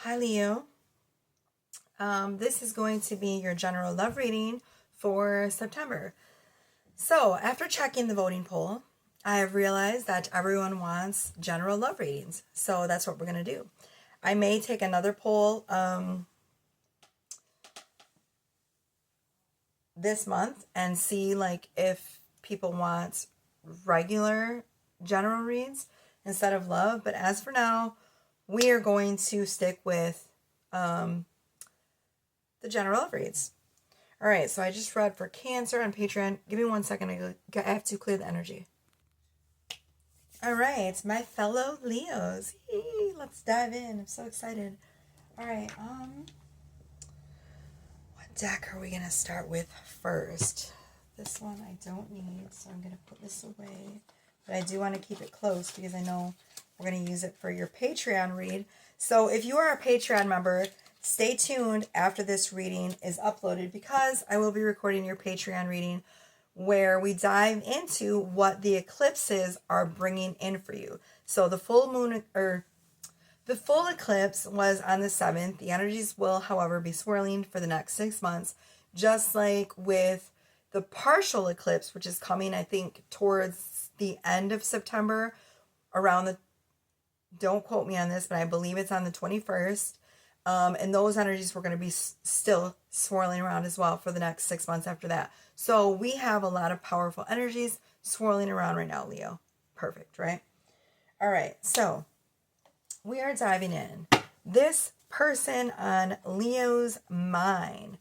Hi, Leo. This is going to be your general love reading for September. So, after checking the voting poll, I have realized that everyone wants general love readings. So, that's what we're going to do. I may take another poll this month and see if people want regular general reads instead of love. But as for now, we are going to stick with the general love reads. All right, so I just read for Cancer on Patreon. Give me 1 second. I have to clear the energy. All right, my fellow Leos. Let's dive in. I'm so excited. All right, what deck are we going to start with first? This one I don't need, so I'm going to put this away. But I do want to keep it close because I know we're going to use it for your Patreon read. So if you are a Patreon member, stay tuned after this reading is uploaded because I will be recording your Patreon reading where we dive into what the eclipses are bringing in for you. So the full eclipse was on the 7th. The energies will, however, be swirling for the next 6 months, just like with the partial eclipse, which is coming, I think, towards the end of September, don't quote me on this, but I believe it's on the 21st. And those energies were going to be still swirling around as well for the next 6 months after that. So we have a lot of powerful energies swirling around right now, Leo. Perfect, right? All right, so we are diving in. This person on Leo's mind.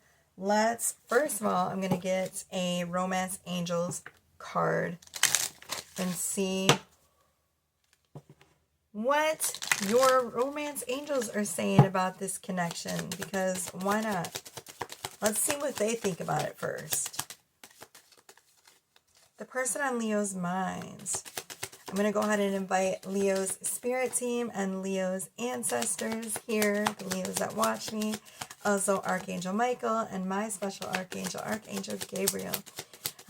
First of all, I'm going to get a Romance Angels card and see what your romance angels are saying about this connection, because why not? Let's see what they think about it first. The person on Leo's minds. I'm going to go ahead and invite Leo's spirit team and Leo's ancestors here, the Leos that watch me, also Archangel Michael and my special Archangel, Archangel Gabriel.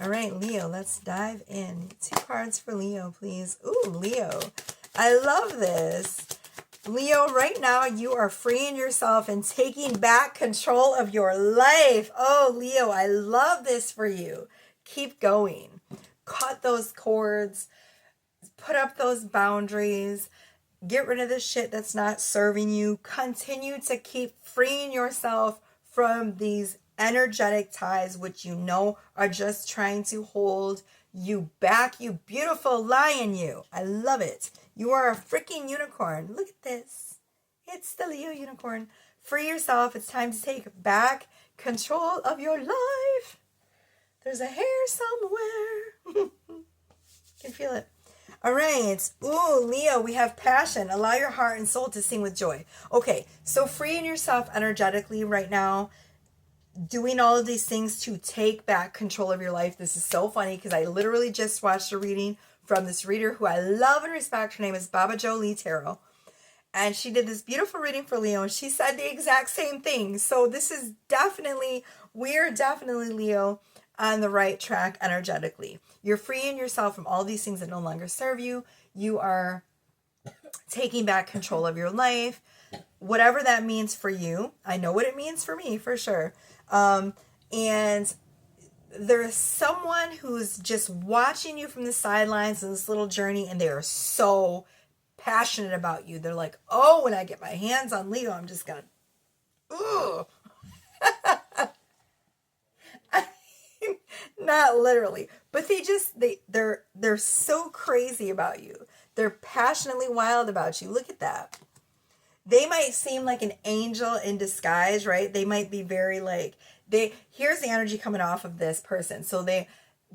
All right, Leo, let's dive in. 2 cards for Leo, please. Ooh, Leo. I love this. Leo, right now you are freeing yourself and taking back control of your life. Oh, Leo, I love this for you. Keep going. Cut those cords. Put up those boundaries. Get rid of the shit that's not serving you. Continue to keep freeing yourself from these energetic ties, which you know are just trying to hold you back. You beautiful lion, you. I love it. You are a freaking unicorn. Look at this. It's the Leo unicorn. Free yourself. It's time to take back control of your life. There's a hair somewhere. Can feel it. All right. Ooh, Leo, we have passion. Allow your heart and soul to sing with joy. Okay, so freeing yourself energetically right now, doing all of these things to take back control of your life. This is so funny because I literally just watched a reading from this reader who I love and respect. Her name is Baba Jolie Tarot. And she did this beautiful reading for Leo. And she said the exact same thing. So we're definitely, Leo, on the right track energetically. You're freeing yourself from all these things that no longer serve you. You are taking back control of your life. Whatever that means for you. I know what it means for me, for sure. And there's someone who's just watching you from the sidelines in this little journey, and they are so passionate about you. They're like, oh, when I get my hands on Leo, I'm just gonna, ooh. I mean, not literally, but they're so crazy about you. They're passionately wild about you. Look at that. They might seem like an angel in disguise, right? They might be very here's the energy coming off of this person. So they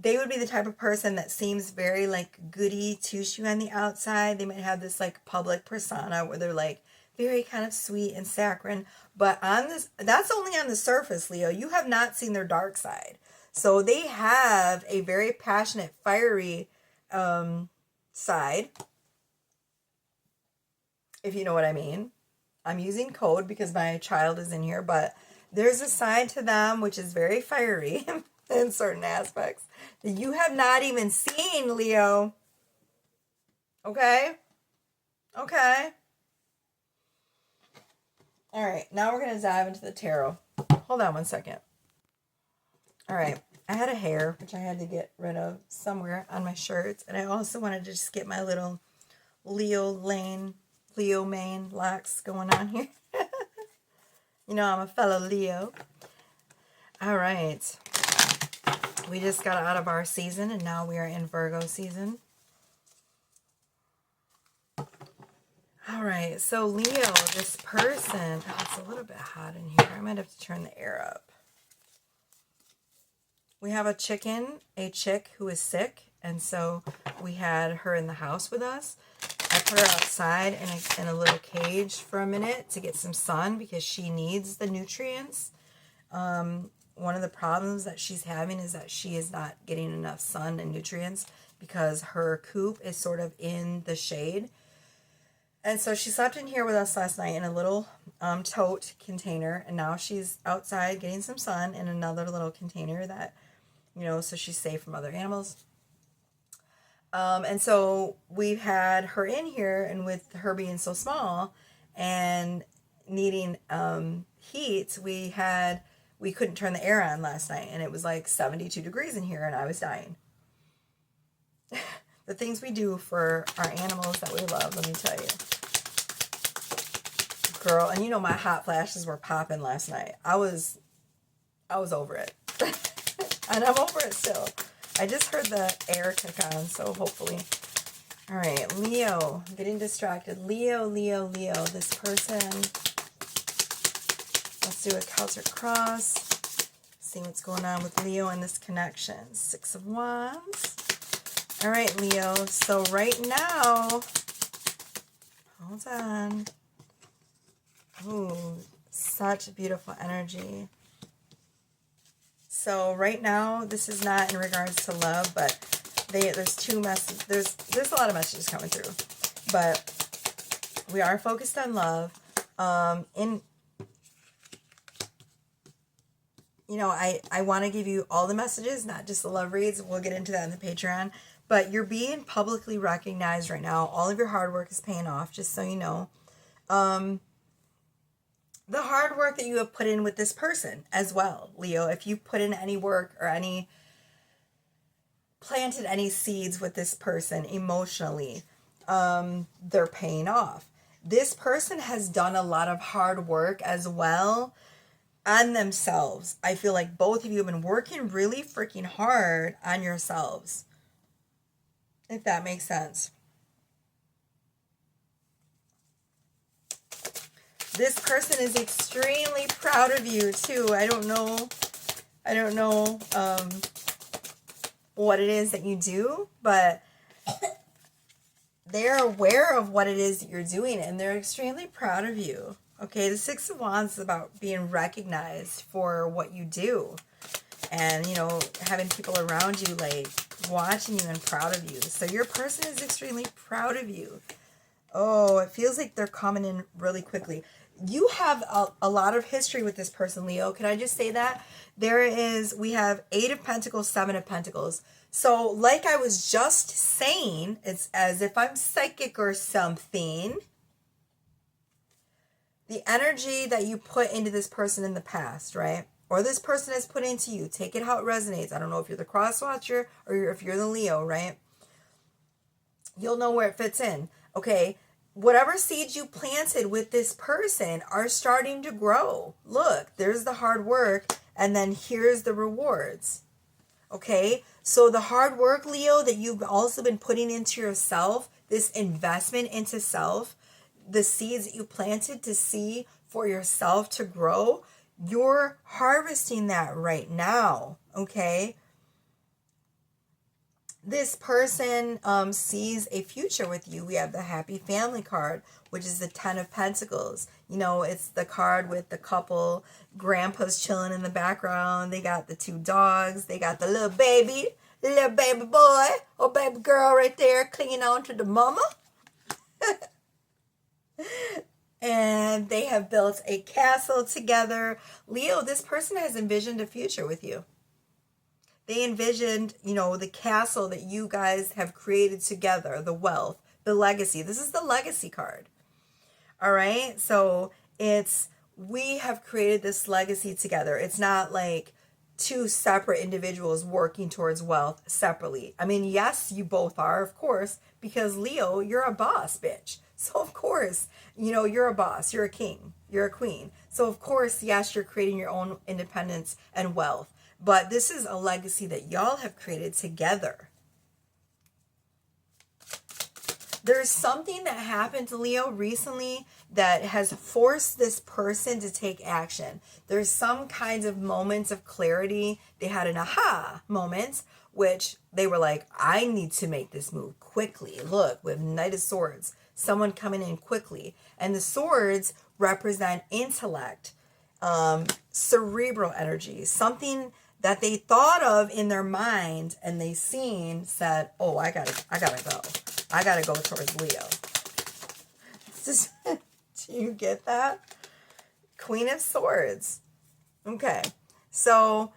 would be the type of person that seems very goody two-shoe on the outside. They might have this public persona where they're very kind of sweet and saccharine. But that's only on the surface, Leo. You have not seen their dark side. So they have a very passionate, fiery side, if you know what I mean. I'm using code because my child is in here, but there's a side to them which is very fiery in certain aspects that you have not even seen, Leo. Okay? Okay. All right, now we're going to dive into the tarot. Hold on one second. All right, I had a hair, which I had to get rid of somewhere on my shirts. And I also wanted to just get my little Leo mane locks going on here. You know, I'm a fellow Leo. All right. We just got out of our season, and now we are in Virgo season. All right, so Leo, this person, oh, it's a little bit hot in here. I might have to turn the air up. We have a chick who is sick, and so we had her in the house with us. I put her outside in a little cage for a minute to get some sun because she needs the nutrients. One of the problems that she's having is that she is not getting enough sun and nutrients because her coop is sort of in the shade. And so she slept in here with us last night in a little tote container. And now she's outside getting some sun in another little container that, you know, so she's safe from other animals. And so we've had her in here, and with her being so small and needing heat, we couldn't turn the air on last night. And it was like 72 degrees in here, and I was dying. The things we do for our animals that we love, let me tell you. Girl, and you know my hot flashes were popping last night. I was over it. And I'm over it still. I just heard the air kick on, so hopefully. All right, Leo. I'm getting distracted. Leo. This person. Let's do a Celtic cross. See what's going on with Leo and this connection. 6 of Wands. All right, Leo. So right now, hold on. Ooh, such beautiful energy. So right now, this is not in regards to love, but there's two messages. There's a lot of messages coming through, but we are focused on love. I want to give you all the messages, not just the love reads. We'll get into that in the Patreon. But you're being publicly recognized right now. All of your hard work is paying off, just so you know. The hard work that you have put in with this person as well, Leo. If you put in any work or planted any seeds with this person emotionally, they're paying off. This person has done a lot of hard work as well on themselves. I feel like both of you have been working really freaking hard on yourselves. If that makes sense. This person is extremely proud of you too. I don't know what it is that you do, but they're aware of what it is that you're doing, and they're extremely proud of you. Okay, the 6 of Wands is about being recognized for what you do, and having people around you like watching you and proud of you. So your person is extremely proud of you. Oh, it feels like they're coming in really quickly. You have a lot of history with this person, Leo. Can I just say that? We have 8 of Pentacles, 7 of Pentacles. So like I was just saying, it's as if I'm psychic or something. The energy that you put into this person in the past, right? Or this person has put into you. Take it how it resonates. I don't know if you're the cross watcher or if you're the Leo, right? You'll know where it fits in. Okay. Whatever seeds you planted with this person are starting to grow. Look, there's the hard work, and then here's the rewards. Okay? So the hard work, Leo, that you've also been putting into yourself, this investment into self, the seeds that you planted to see for yourself to grow, you're harvesting that right now. Okay? This person sees a future with you. We have the Happy Family card, which is the 10 of Pentacles. It's the card with the couple. Grandpa's chilling in the background. They got the 2 dogs. They got the little baby boy or baby girl right there clinging on to the mama. And they have built a castle together. Leo, this person has envisioned a future with you. They envisioned, the castle that you guys have created together, the wealth, the legacy. This is the legacy card. All right. So it's we have created this legacy together. It's not like two separate individuals working towards wealth separately. I mean, yes, you both are, of course, because Leo, you're a boss, bitch. So of course, you know, you're a boss, you're a king, you're a queen. So of course, yes, you're creating your own independence and wealth. But this is a legacy that y'all have created together. There's something that happened to Leo recently that has forced this person to take action. There's some kinds of moments of clarity. They had an aha moment, which they were like, I need to make this move quickly. Look, with Knight of Swords, someone coming in quickly. And the swords represent intellect, cerebral energy, something that they thought of in their mind and they seen, said, oh, I gotta go. I gotta go towards Leo. Do you get that? Queen of Swords. Okay. So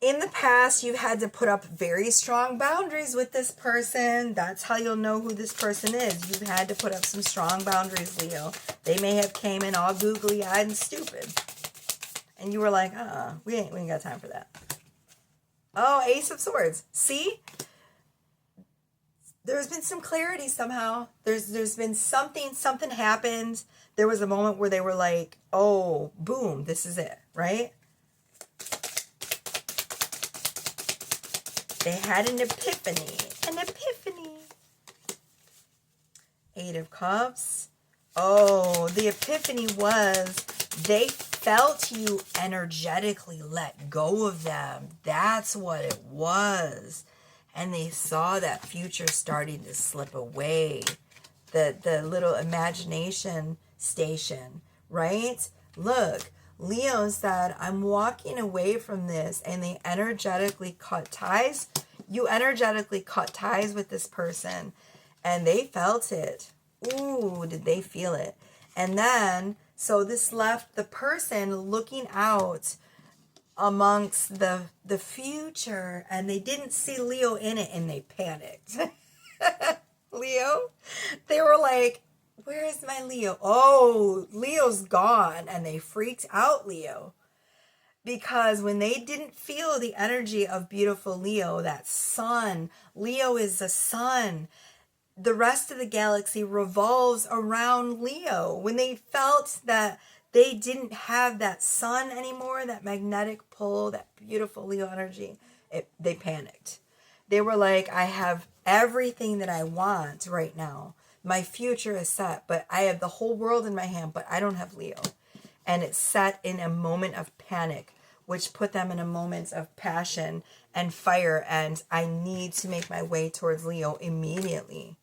in the past, you've had to put up very strong boundaries with this person. That's how you'll know who this person is. You've had to put up some strong boundaries, Leo. They may have came in all googly-eyed and stupid. And you were like, we ain't got time for that. Oh, Ace of Swords. See? There's been some clarity somehow. There's been something happened. There was a moment where they were like, oh, boom, this is it, right? They had an epiphany. An epiphany. Eight of Cups. Oh, the epiphany was they felt you energetically let go of them. That's what it was. And they saw that future starting to slip away. The little imagination station, right? Look, Leo said, I'm walking away from this, and they energetically cut ties. You energetically cut ties with this person, and they felt it. Ooh, did they feel it? And then, so this left the person looking out amongst the future, and they didn't see Leo in it, and they panicked. Leo, they were like, where is my Leo? Oh, Leo's gone. And they freaked out, Leo, because when they didn't feel the energy of beautiful Leo, that sun, Leo is the sun. The rest of the galaxy revolves around Leo. When they felt that they didn't have that sun anymore, that magnetic pull, that beautiful Leo energy, they panicked. They were like, I have everything that I want right now. My future is set, but I have the whole world in my hand, but I don't have Leo. And it's set in a moment of panic, which put them in a moment of passion and fire, and I need to make my way towards Leo immediately.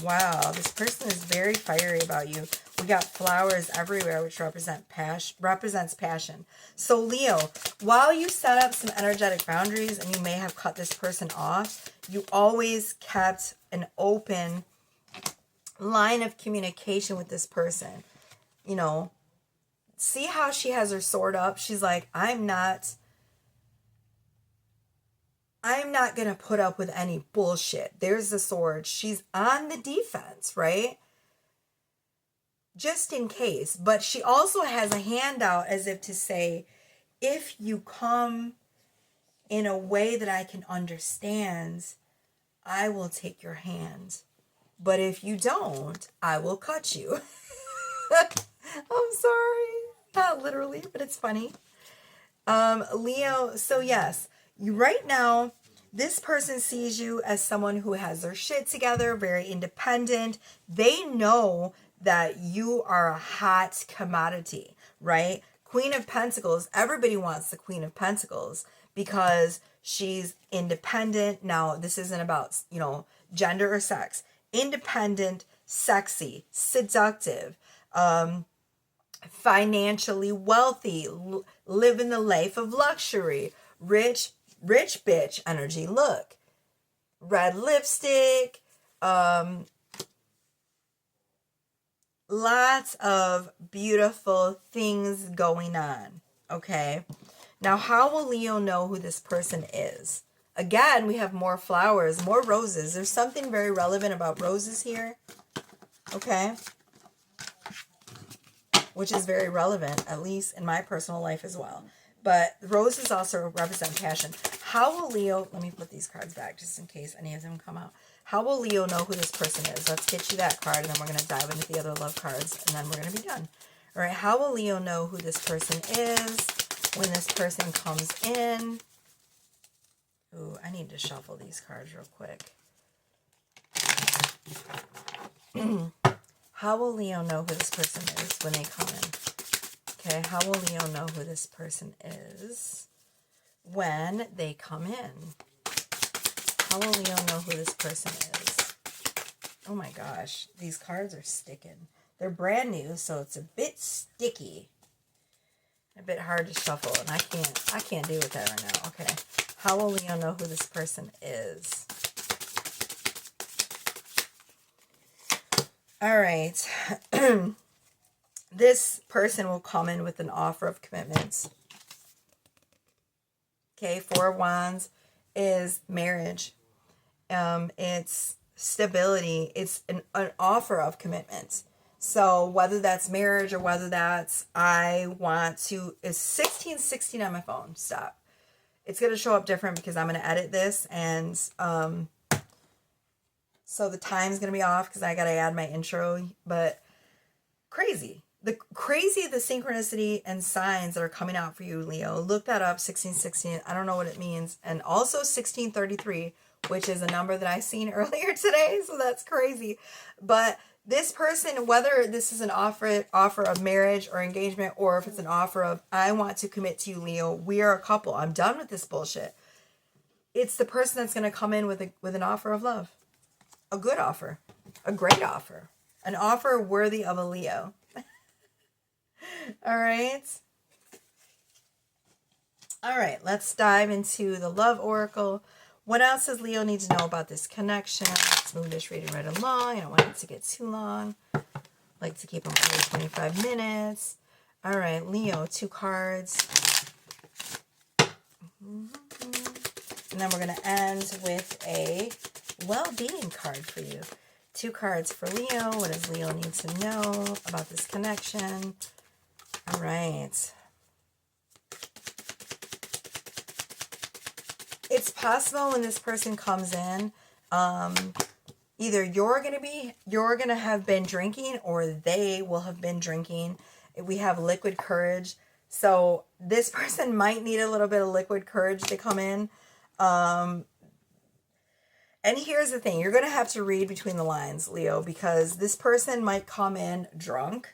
Wow, this person is very fiery about you. We got flowers everywhere, which represents passion. So Leo, while you set up some energetic boundaries and you may have cut this person off, you always kept an open line of communication with this person. You know, see how she has her sword up? She's like, I'm not going to put up with any bullshit. There's the sword. She's on the defense, right? Just in case. But she also has a handout as if to say, if you come in a way that I can understand, I will take your hand. But if you don't, I will cut you. I'm sorry. Not literally, but it's funny. Leo, so yes, you right now, this person sees you as someone who has their shit together, very independent. They know that you are a hot commodity, right? Queen of Pentacles, everybody wants the Queen of Pentacles because she's independent. Now, this isn't about, gender or sex. Independent, sexy, seductive, financially wealthy, living the life of luxury, rich bitch energy. Look, red lipstick, lots of beautiful things going on. Okay, now how will Leo know who this person is? Again, we have more flowers, more roses. There's something very relevant about roses here. Okay. which is very relevant, at least in my personal life as well. But roses also represent passion. How will Leo, let me put these cards back just in case any of them come out. How will Leo know who this person is? Let's get you that card, and then we're going to dive into the other love cards, and then we're going to be done. All right, how will Leo know who this person is when this person comes in? Ooh, I need to shuffle these cards real quick. How will Leo know who this person is when they come in? Okay, how will Leo know who this person is when they come in? How will Leo know who this person is? Oh my gosh, these cards are sticking. They're brand new, so it's a bit sticky. A bit hard to shuffle, and I can't deal with that right now. Okay. How will Leo know who this person is? All right. This person will come in with an offer of commitments. Okay, Four of Wands is marriage. It's stability. It's an offer of commitment. So whether that's marriage or whether that's I want to, is 1616 on my phone. Stop. It's going to show up different because I'm going to edit this, and so the time's going to be off because I got to add my intro. But crazy. The synchronicity and signs that are coming out for you, Leo. Look that up, 1616. I don't know what it means. And also 1633, which is a number that I seen earlier today. So that's crazy. But this person, whether this is an offer of marriage or engagement, or if it's an offer of, I want to commit to you, Leo. We are a couple. I'm done with this bullshit. It's the person that's going to come in with an offer of love. A good offer. A great offer. An offer worthy of a Leo. All right. All right, let's dive into the love oracle. What else does Leo need to know about this connection? Let's move this reading right along. I don't want it to get too long. I like to keep them under 25 minutes. All right, Leo, 2 cards. And then we're going to end with a well-being card for you. 2 cards for Leo. What does Leo need to know about this connection? All right. It's possible when this person comes in, either you're going to have been drinking, or they will have been drinking. We have liquid courage. So this person might need a little bit of liquid courage to come in. And here's the thing. You're going to have to read between the lines, Leo, because this person might come in drunk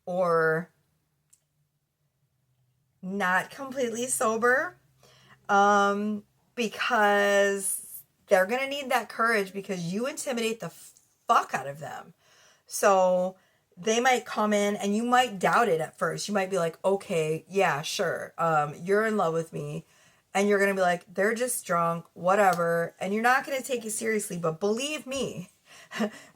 or not completely sober. Because they're going to need that courage because you intimidate the fuck out of them. So they might come in and you might doubt it at first. You might be like, okay, yeah, sure. You're in love with me. And you're going to be like, they're just drunk, whatever. And you're not going to take it seriously. But believe me,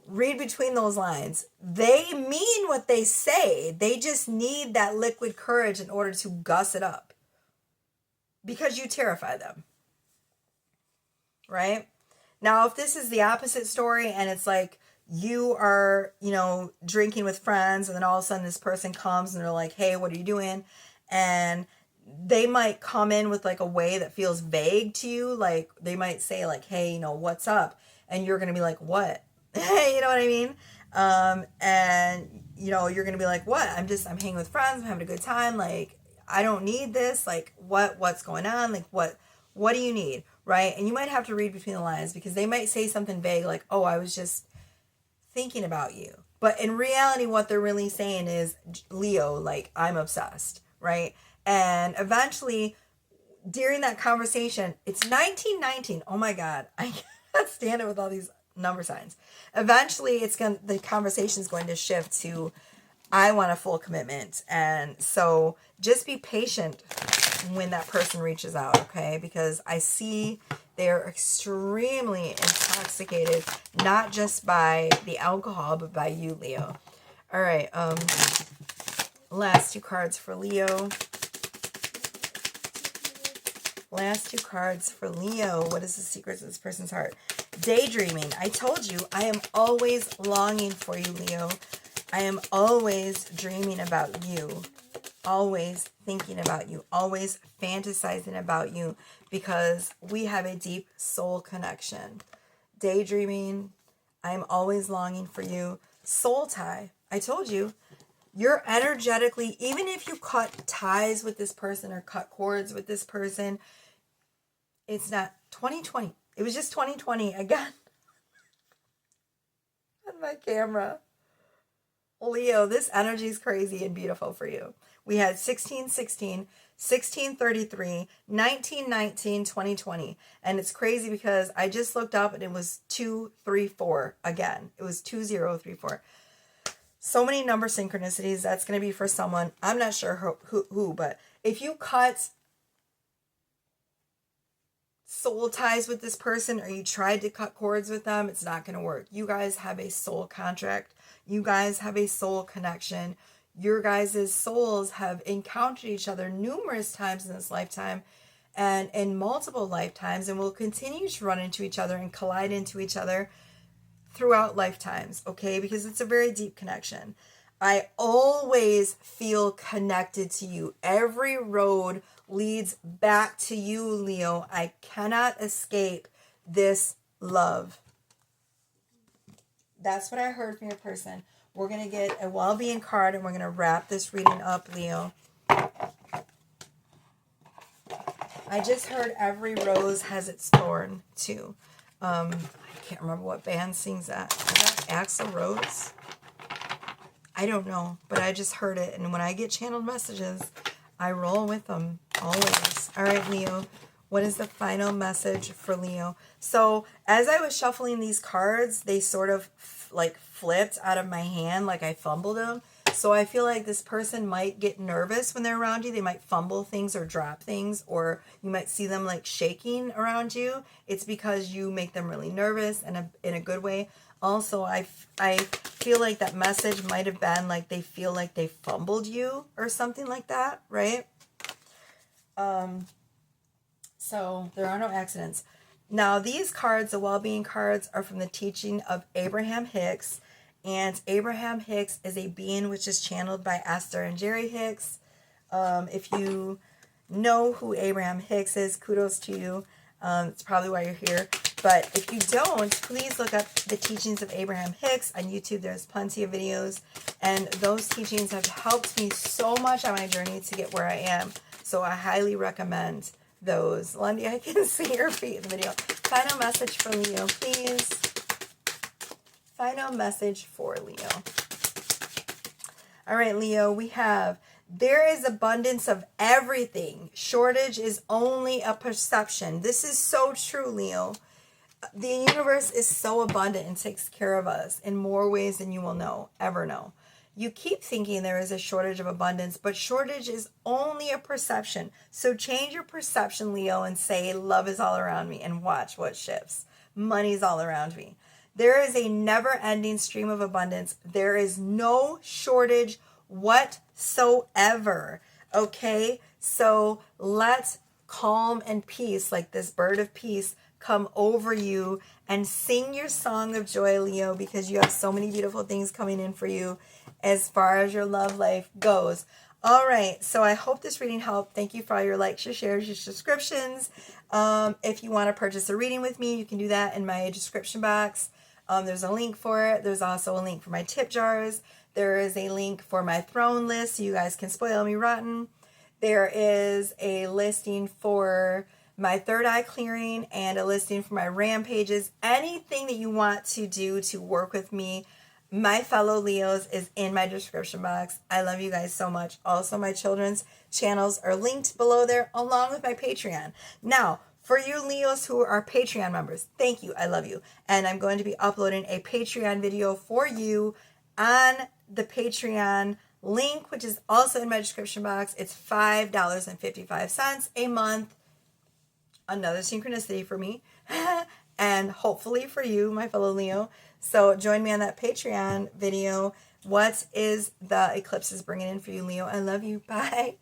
read between those lines. They mean what they say. They just need that liquid courage in order to guss it up. Because you terrify them. Right? Now, if this is the opposite story and it's like you are, drinking with friends, and then all of a sudden this person comes and they're like, hey, what are you doing? And they might come in with like a way that feels vague to you. Like they might say like, hey, what's up? And you're going to be like, what? You know what I mean? And you're going to be like, what? I'm hanging with friends. I'm having a good time. Like, I don't need this. Like, what's going on? Like, what do you need? Right? And you might have to read between the lines because they might say something vague like, oh, I was just thinking about you. But in reality, what they're really saying is, Leo, like, I'm obsessed, right? And eventually, during that conversation, it's 1919. Oh my God. I can't stand it with all these number signs. Eventually, the conversation is going to shift to, I want a full commitment. And so just be patient when that person reaches out, okay? Because I see they're extremely intoxicated, not just by the alcohol, but by you, Leo. All right, last 2 cards for Leo. Last 2 cards for Leo. What is the secrets of this person's heart? Daydreaming. I told you, I am always longing for you, Leo. I am always dreaming about you, always thinking about you, always fantasizing about you, because we have a deep soul connection. Daydreaming, I am always longing for you. Soul tie, I told you, you're energetically, even if you cut ties with this person or cut cords with this person, it's not 2020. It was just 2020 again on my camera. Leo, this energy is crazy and beautiful for you. We had 1616, 1633, 1919, 2020. And it's crazy because I just looked up and it was 234 again. It was 2034. So many number synchronicities. That's going to be for someone. I'm not sure who, but if you cut soul ties with this person or you tried to cut cords with them, it's not going to work. You guys have a soul contract. You guys have a soul connection. Your guys' souls have encountered each other numerous times in this lifetime and in multiple lifetimes, and will continue to run into each other and collide into each other throughout lifetimes, okay? Because it's a very deep connection. I always feel connected to you. Every road leads back to you, Leo. I cannot escape this love. That's what I heard from your person. We're going to get a well-being card and we're going to wrap this reading up, Leo. I just heard every rose has its thorn, too. I can't remember what band sings that. Is that Axl Rose? I don't know, but I just heard it. And when I get channeled messages, I roll with them always. All right, Leo. What is the final message for Leo? So as I was shuffling these cards, they sort of like flipped out of my hand, like I fumbled them. So I feel like this person might get nervous when they're around you. They might fumble things or drop things, or you might see them like shaking around you. It's because you make them really nervous and in a good way. Also, I feel like that message might have been like they feel like they fumbled you or something like that, right? So there are no accidents. Now, these cards, the well-being cards, are from the teaching of Abraham Hicks. And Abraham Hicks is a being which is channeled by Esther and Jerry Hicks. If you know who Abraham Hicks is, kudos to you. It's probably why you're here. But if you don't, please look up the teachings of Abraham Hicks on YouTube. There's plenty of videos. And those teachings have helped me so much on my journey to get where I am. So I highly recommend those. Lundy, I can see your feet in the video. Final message for Leo, please. Final message for Leo. All right, Leo, we have, there is abundance of everything. Shortage is only a perception. This is so true, Leo. The universe is so abundant and takes care of us in more ways than you will ever know. You keep thinking there is a shortage of abundance, but shortage is only a perception. So change your perception, Leo, and say love is all around me, and watch what shifts. Money's all around me. There is a never-ending stream of abundance. There is no shortage whatsoever, okay? So let calm and peace, like this bird of peace, come over you and sing your song of joy, Leo, because you have so many beautiful things coming in for you as far as your love life goes. All right, so I hope this reading helped. Thank you for all your likes, your shares, your subscriptions. If you want to purchase a reading with me, you can do that in my description box. There's a link for it. There's also a link for my tip jars. There is a link for my throne list so you guys can spoil me rotten. There is a listing for my third eye clearing and a listing for my rampages. Anything that you want to do to work with me, my fellow Leos, is in my description box. I love you guys so much. Also, my children's channels are linked below there along with my Patreon. Now, for you Leos who are Patreon members, thank you. I love you. And I'm going to be uploading a Patreon video for you on the Patreon link, which is also in my description box. It's $5.55 a month. Another synchronicity for me. And hopefully for you, my fellow Leo. So join me on that Patreon video. What is the eclipses bringing in for you, Leo? I love you. Bye.